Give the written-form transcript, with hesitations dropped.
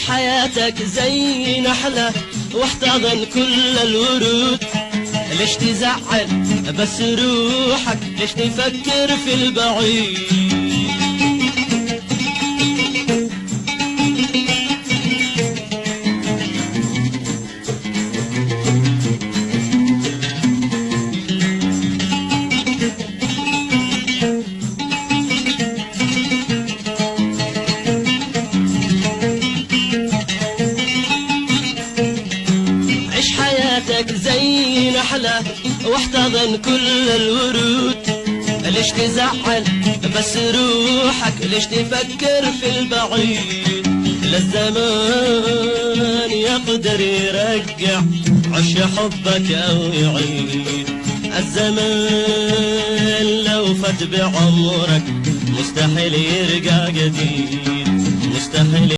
حياتك زي نحلة واحتضن كل الورود. ليش تزعل بس روحك؟ ليش تفكر في البعيد؟ حياتك زي نحلة واحتضن كل الورود. ليش تزعل بس روحك؟ ليش تفكر في البعيد؟ للزمان يقدر يرجع عش حبك أو يعيد. الزمان لو فات بعمرك مستحيل يرجع جديد، مستحيل.